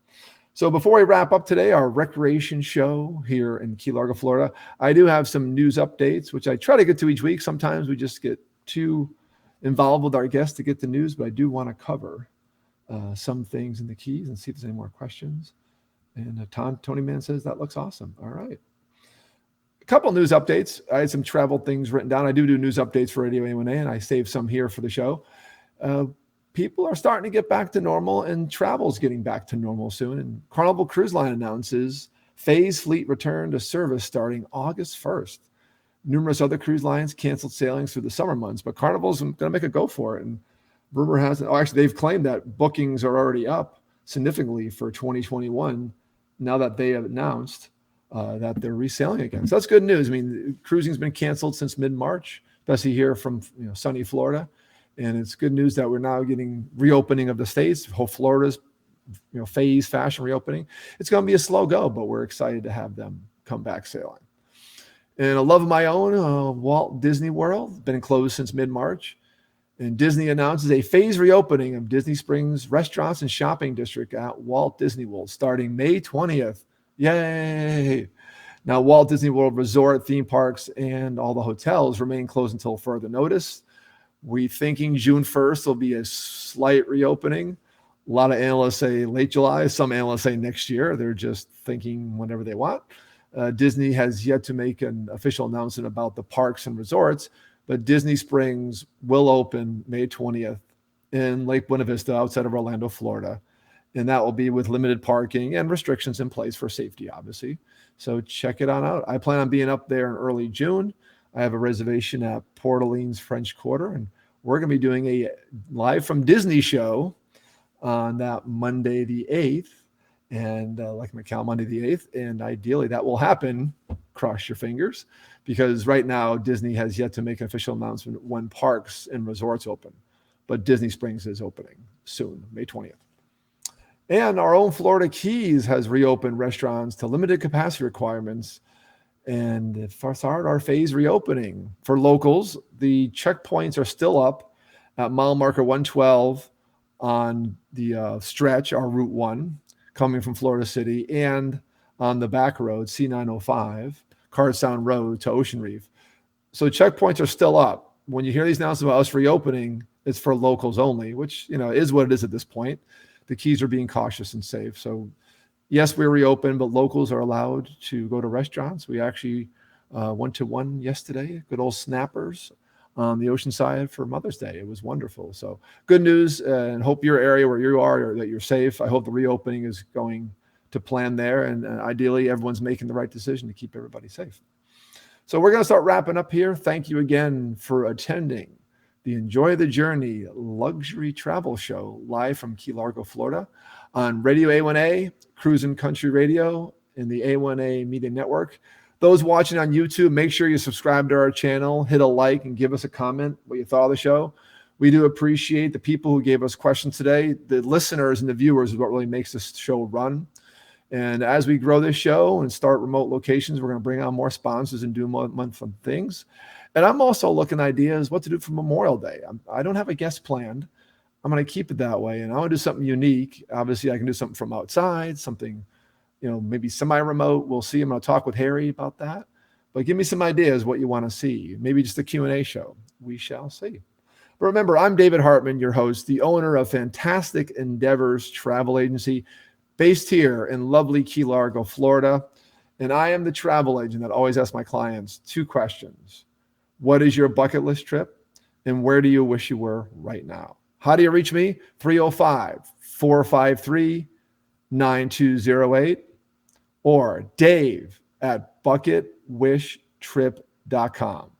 Speaker 2: So before we wrap up today, our recreation show here in Key Largo, Florida, I do have some news updates, which I try to get to each week. Sometimes we just get too involved with our guests to get the news, but I do want to cover some things in the Keys and see if there's any more questions. And Tony Man says, that looks awesome. All right. A couple news updates. I had some travel things written down. I do news updates for Radio A1A, and I saved some here for the show. People are starting to get back to normal, and travel's getting back to normal soon. And Carnival Cruise Line announces phase fleet return to service starting August 1st. Numerous other cruise lines canceled sailings through the summer months, but Carnival's going to make a go for it. And rumor has it, actually, they've claimed that bookings are already up significantly for 2021 now that they have announced that they're resailing again. So that's good news. I mean, cruising's been canceled since mid-March, especially here from sunny Florida. And it's good news that we're now getting reopening of the states. Whole Florida's, phase fashion reopening. It's going to be a slow go, but we're excited to have them come back sailing. And a love of my own, Walt Disney World, been closed since mid-March. And Disney announces a phase reopening of Disney Springs restaurants and shopping district at Walt Disney World starting May 20th. Yay! Now, Walt Disney World Resort, theme parks, and all the hotels remain closed until further notice. We thinking June 1st will be a slight reopening. A lot of analysts say late July. Some analysts say next year. They're just thinking whenever they want. Disney has yet to make an official announcement about the parks and resorts, but Disney Springs will open May 20th in Lake Buena Vista outside of Orlando, Florida. And that will be with limited parking and restrictions in place for safety, obviously. So check it on out. I plan on being up there in early June. I have a reservation at Port Orleans French Quarter, and we're going to be doing a live from Disney show on that Monday the 8th, and like Macau Monday the 8th. And ideally that will happen, cross your fingers, because right now Disney has yet to make an official announcement when parks and resorts open. But Disney Springs is opening soon, May 20th. And our own Florida Keys has reopened restaurants to limited capacity requirements. And for our phase reopening for locals, the checkpoints are still up at mile marker 112 on the stretch, our Route 1, coming from Florida City, and on the back road, C905, Cardsound Road to Ocean Reef. So checkpoints are still up. When you hear these announcements about us reopening, it's for locals only, which is what it is at this point. The Keys are being cautious and safe. So yes, we're reopened, but locals are allowed to go to restaurants. We actually went to one yesterday, good old Snappers on the ocean side for Mother's Day. It was wonderful. So good news, and hope your area where you are, or that you're safe. I hope the reopening is going to plan there, and ideally everyone's making the right decision to keep everybody safe. So we're going to start wrapping up here. Thank you again for attending the Enjoy the Journey Luxury Travel Show live from Key Largo, Florida on Radio A1A, Cruisin Country Radio, and the A1A Media Network. Those watching on YouTube, make sure you subscribe to our channel, hit a like, and give us a comment what you thought of the show. We do appreciate the people who gave us questions today. The listeners and the viewers is what really makes this show run. And as we grow this show and start remote locations, we're going to bring on more sponsors and do more fun things. And I'm also looking at ideas what to do for Memorial Day. I don't have a guest planned. I'm going to keep it that way. And I want to do something unique. Obviously, I can do something from outside, something, maybe semi-remote. We'll see. I'm going to talk with Harry about that. But give me some ideas what you want to see. Maybe just a Q&A show. We shall see. But remember, I'm David Hartman, your host, the owner of Fantastic Endeavors Travel Agency, based here in lovely Key Largo, Florida. And I am the travel agent that always asks my clients 2 questions. What is your bucket list trip? And where do you wish you were right now? How do you reach me? 305-453-9208 or Dave@bucketwishtrip.com.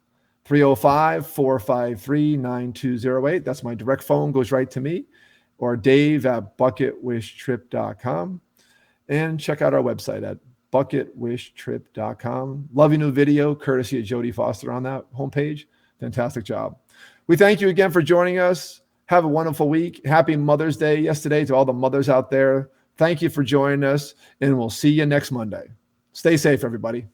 Speaker 2: 305-453-9208. That's my direct phone, goes right to me, or Dave@bucketwishtrip.com. And check out our website at bucketwishtrip.com. Love your new video, courtesy of Jodie Foster on that homepage. Fantastic job. We thank you again for joining us. Have a wonderful week. Happy Mother's Day yesterday to all the mothers out there. Thank you for joining us, and we'll see you next Monday. Stay safe, everybody.